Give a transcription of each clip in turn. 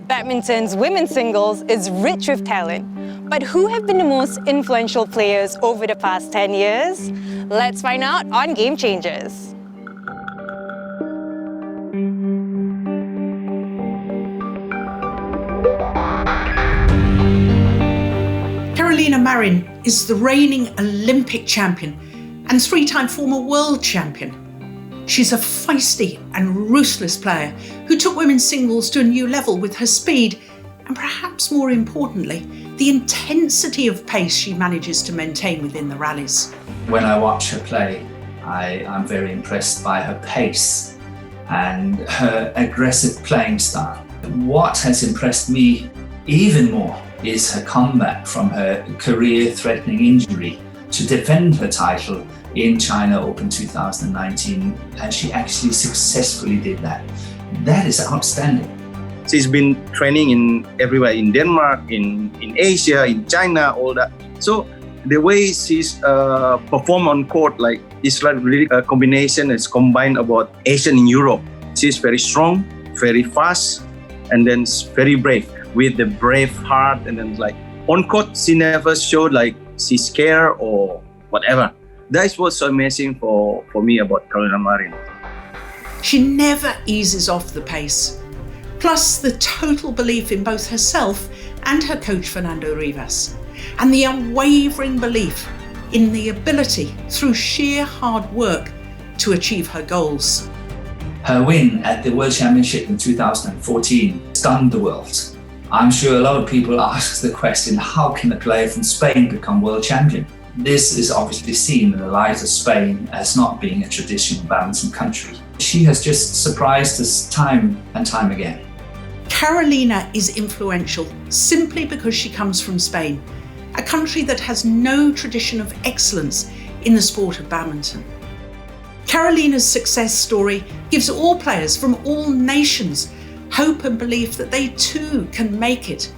Badminton's women's singles is rich with talent. But who have been the most influential players over the past 10 years? Let's find out on Game Changers. Marin is the reigning Olympic champion and three-time former world champion. She's a feisty and ruthless player who took women's singles to a new level with her speed and, perhaps more importantly, the intensity of pace she manages to maintain within the rallies. When I watch her play, I'm very impressed by her pace and her aggressive playing style. What has impressed me even more is her comeback from her career-threatening injury to defend her title in China Open 2019, and she actually successfully did that. That is outstanding. She's been training in everywhere, in Denmark, in Asia, in China, all that. So the way she's perform on court, like it's like really a combination. It's combined about Asian in Europe. She's very strong, very fast, and then very brave. With the brave heart, and then like on court, she never showed like she's scared or whatever. That's what's so amazing for me about Carolina Marin. She never eases off the pace. Plus the total belief in both herself and her coach Fernando Rivas, and the unwavering belief in the ability through sheer hard work to achieve her goals. Her win at the World Championship in 2014 stunned the world. I'm sure a lot of people ask the question, how can a player from Spain become world champion? This is obviously seen in the light of Spain as not being a traditional badminton country. She has just surprised us time and time again. Carolina is influential simply because she comes from Spain, a country that has no tradition of excellence in the sport of badminton. Carolina's success story gives all players from all nations hope and belief that they too can make it.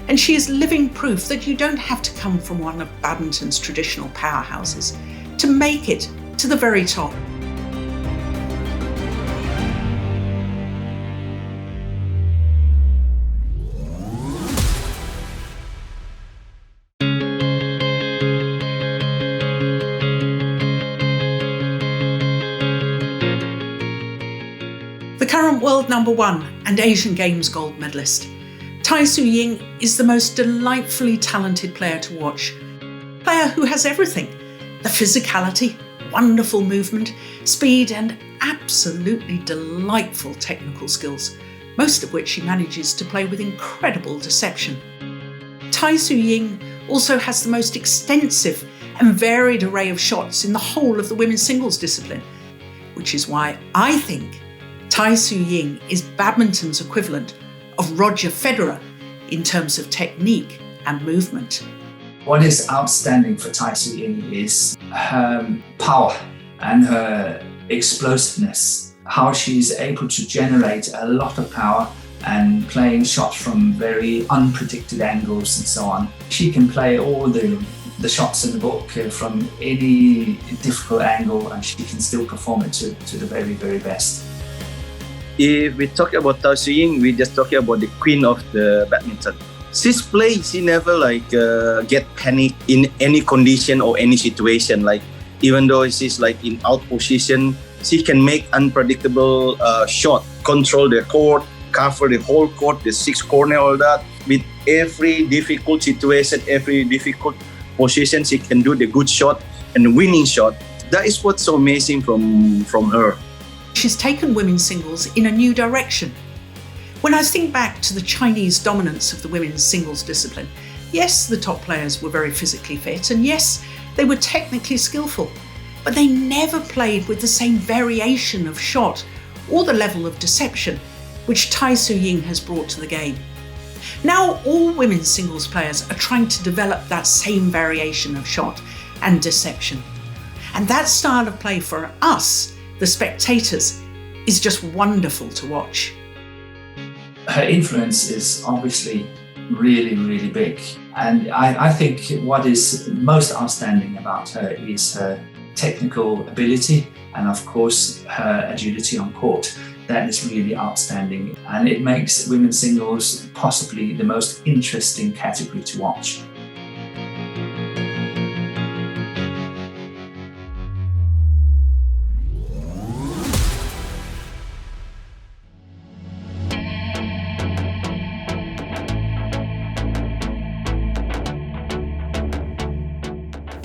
And she is living proof that you don't have to come from one of badminton's traditional powerhouses to make it to the very top. The current world number one and Asian Games gold medalist, Tai Tzu Ying is the most delightfully talented player to watch. A player who has everything: the physicality, wonderful movement, speed, and absolutely delightful technical skills, most of which she manages to play with incredible deception. Tai Tzu Ying also has the most extensive and varied array of shots in the whole of the women's singles discipline, which is why I think Tai Tzu Ying is badminton's equivalent of Roger Federer in terms of technique and movement. What is outstanding for Tai Tzu Ying is her power and her explosiveness, how she's able to generate a lot of power and playing shots from very unpredicted angles and so on. She can play all the shots in the book from any difficult angle, and she can still perform it to the very, very best. If we talk about Tai Tzu Ying, we just talking about the queen of the badminton. She's play, she never get panic in any condition or any situation. Like even though she's like in out position, she can make unpredictable shot, control the court, cover the whole court, the six corner, all that. With every difficult situation, every difficult position, she can do the good shot and winning shot. That is what's so amazing from her. She's taken women's singles in a new direction. When I think back to the Chinese dominance of the women's singles discipline, yes, the top players were very physically fit, and yes, they were technically skillful, but they never played with the same variation of shot or the level of deception which Tai Tzu Ying has brought to the game. Now all women's singles players are trying to develop that same variation of shot and deception. And that style of play for us, the spectators, is just wonderful to watch. Her influence is obviously really, really big. And I think what is most outstanding about her is her technical ability and of course her agility on court. that is really outstanding, and it makes women's singles possibly the most interesting category to watch.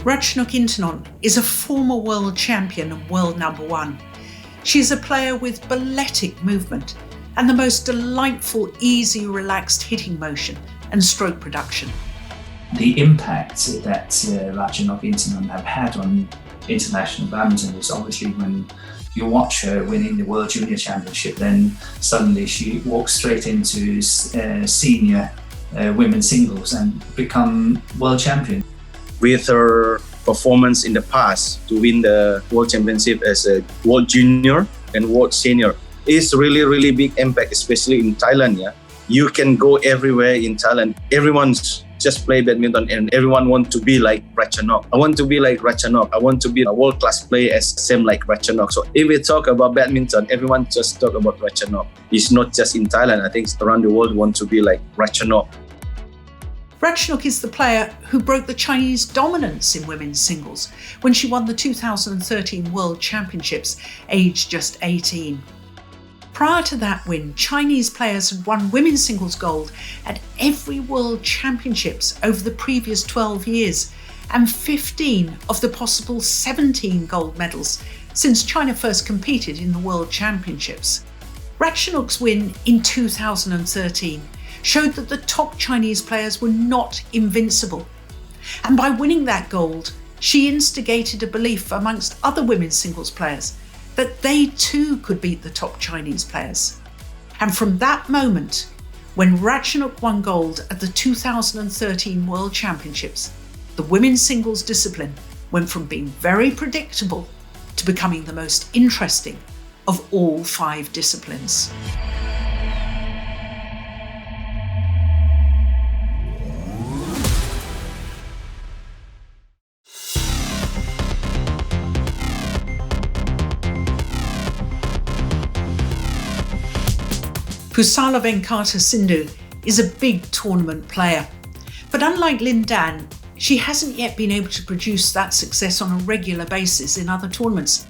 Ratchanok Intanon is a former world champion and world number one. She is a player with balletic movement and the most delightful, easy, relaxed hitting motion and stroke production. The impact that Ratchanok Intanon have had on international badminton is obviously when you watch her winning the World Junior Championship, then suddenly she walks straight into senior women's singles and become world champion. With her performance in the past to win the World Championship as a World Junior and World Senior is really big impact, especially in Thailand. Yeah, you can go everywhere in Thailand. Everyone's just play badminton and everyone want to be like Ratchanok. I want to be like Ratchanok. I want to be a world-class player as same like Ratchanok. So if we talk about badminton, everyone just talk about Ratchanok. It's not just in Thailand. I think around the world want to be like Ratchanok. Ratchanok is the player who broke the Chinese dominance in women's singles when she won the 2013 World Championships, aged just 18. Prior to that win, Chinese players had won women's singles gold at every World Championships over the previous 12 years, and 15 of the possible 17 gold medals since China first competed in the World Championships. Ratchanok's win in 2013 showed that the top Chinese players were not invincible. And by winning that gold, she instigated a belief amongst other women's singles players that they too could beat the top Chinese players. And from that moment, when Ratchanok won gold at the 2013 World Championships, the women's singles discipline went from being very predictable to becoming the most interesting of all 5 disciplines. Pusala Venkata Sindhu is a big tournament player, but unlike Lin Dan, she hasn't yet been able to produce that success on a regular basis in other tournaments.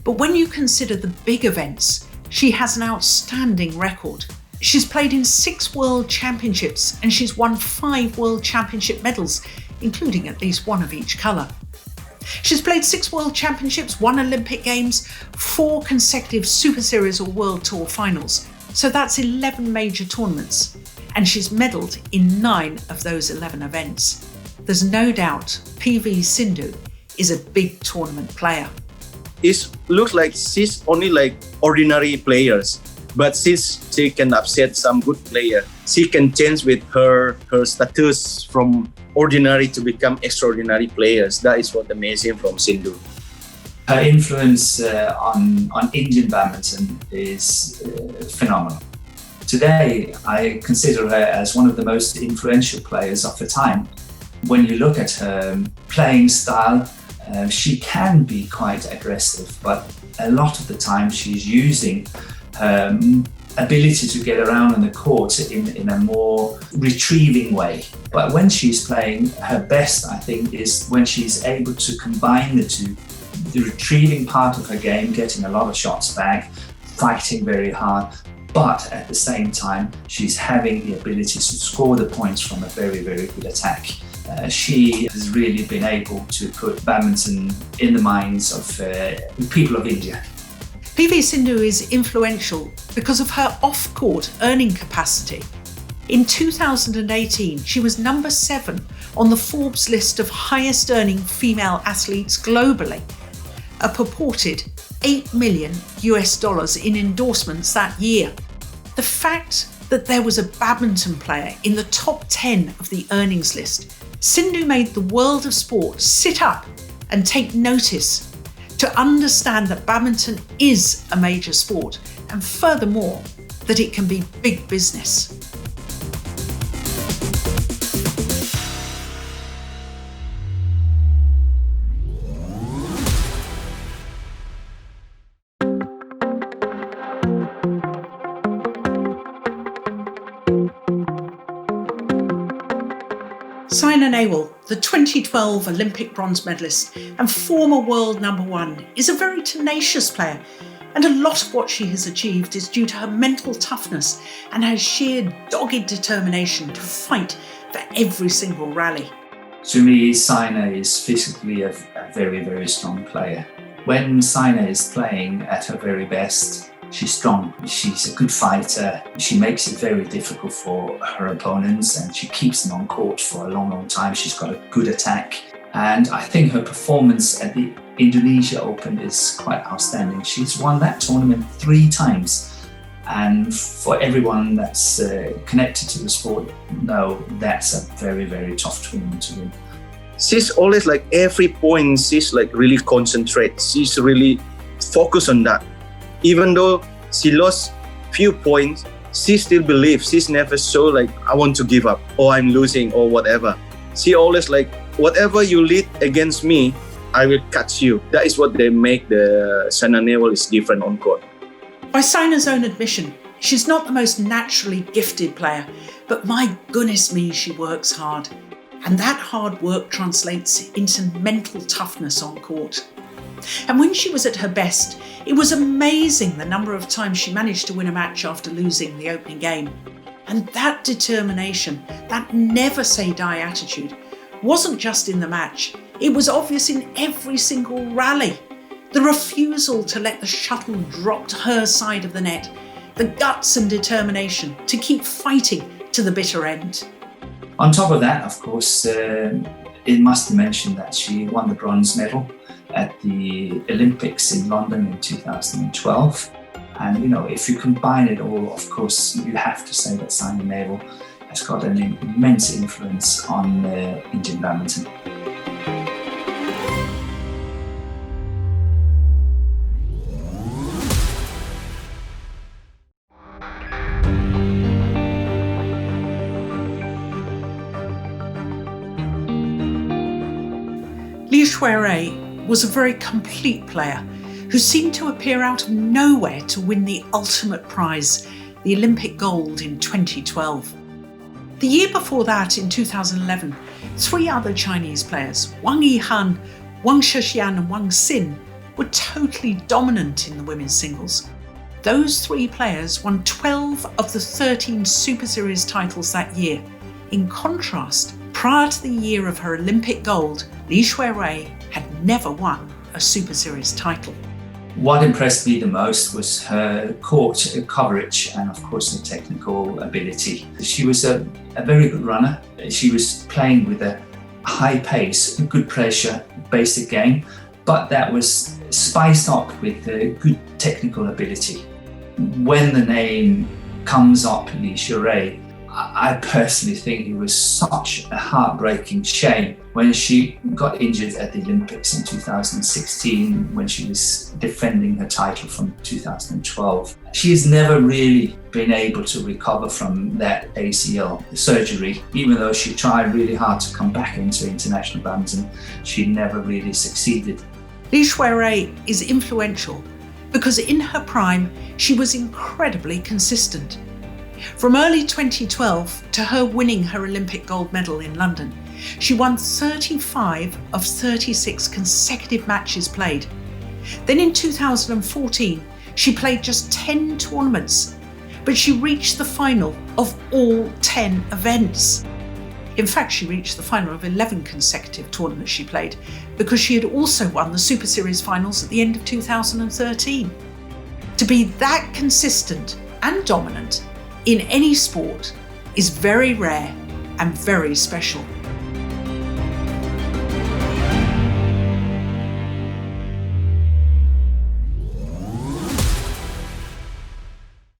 But when you consider the big events, she has an outstanding record. She's played in 6 World Championships and she's won 5 World Championship medals, including at least 1 of each colour. She's played 6 World Championships, 1 Olympic Games, 4 consecutive Super Series or World Tour finals. So that's 11 major tournaments, and she's medalled in 9 of those 11 events. There's no doubt PV Sindhu is a big tournament player. It looks like she's only like ordinary players, but since she can upset some good player, she can change with her status from ordinary to become extraordinary players. That is what amazing from Sindhu. Her influence on Indian badminton is phenomenal. Today, I consider her as one of the most influential players of the time. When you look at her playing style, she can be quite aggressive, but a lot of the time she's using her ability to get around on the court in a more retrieving way. But when she's playing her best, I think, is when she's able to combine the two. The retrieving part of her game, getting a lot of shots back, fighting very hard, but at the same time, she's having the ability to score the points from a very good attack. She has really been able to put badminton in the minds of people of India. PV Sindhu is influential because of her off-court earning capacity. In 2018, she was number 7 on the Forbes list of highest earning female athletes globally. A purported $8 million in endorsements that year. The fact that there was a badminton player in the top 10 of the earnings list, Sindhu made the world of sport sit up and take notice to understand that badminton is a major sport, and furthermore, that it can be big business. Saina Nehwal, the 2012 Olympic bronze medalist and former world number one, is a very tenacious player, and a lot of what she has achieved is due to her mental toughness and her sheer dogged determination to fight for every single rally. To me, Saina is physically a very, very strong player. When Saina is playing at her very best, she's strong, she's a good fighter, she makes it very difficult for her opponents and she keeps them on court for a long, long time. She's got a good attack. And I think her performance at the Indonesia Open is quite outstanding. She's won that tournament 3 times. And for everyone that's connected to the sport, no, that's a very, very tough tournament to win. She's always like every point, she's like really concentrate. She's really focused on that. Even though she lost few points, she still believes. She's never so like, I want to give up or I'm losing or whatever. She always like, whatever you lead against me, I will catch you. That is what they make the Saina Nehwal is different on court. By Saina's own admission, she's not the most naturally gifted player, but my goodness me, she works hard. And that hard work translates into mental toughness on court. And when she was at her best, it was amazing the number of times she managed to win a match after losing the opening game. And that determination, that never say die attitude, wasn't just in the match, it was obvious in every single rally. The refusal to let the shuttle drop to her side of the net, the guts and determination to keep fighting to the bitter end. On top of that, of course, it must be mentioned that she won the bronze medal at the Olympics in London in 2012. And, you know, if you combine it all, of course, you have to say that Saina Nehwal has got an immense influence on Indian badminton. Li Shuirui was a very complete player who seemed to appear out of nowhere to win the ultimate prize, the Olympic gold in 2012. The year before that, in 2011, 3 other Chinese players, Wang Yihan, Wang Shixian and Wang Xin, were totally dominant in the women's singles. Those 3 players won 12 of the 13 Super Series titles that year. In contrast, prior to the year of her Olympic gold, Li Shuirui had never won a Super Series title. What impressed me the most was her court coverage and, of course, her technical ability. She was a very good runner. She was playing with a high pace, good pressure, basic game, but that was spiced up with good technical ability. When the name comes up, Li Shuirui, I personally think it was such a heartbreaking shame when she got injured at the Olympics in 2016 when she was defending her title from 2012. She has never really been able to recover from that ACL surgery. Even though she tried really hard to come back into international badminton, she never really succeeded. Li Shuirui is influential because in her prime, she was incredibly consistent. From early 2012 to her winning her Olympic gold medal in London, she won 35 of 36 consecutive matches played. Then in 2014, she played just 10 tournaments, but she reached the final of all 10 events. In fact, she reached the final of 11 consecutive tournaments she played because she had also won the Super Series finals at the end of 2013. To be that consistent and dominant in any sport is very rare and very special.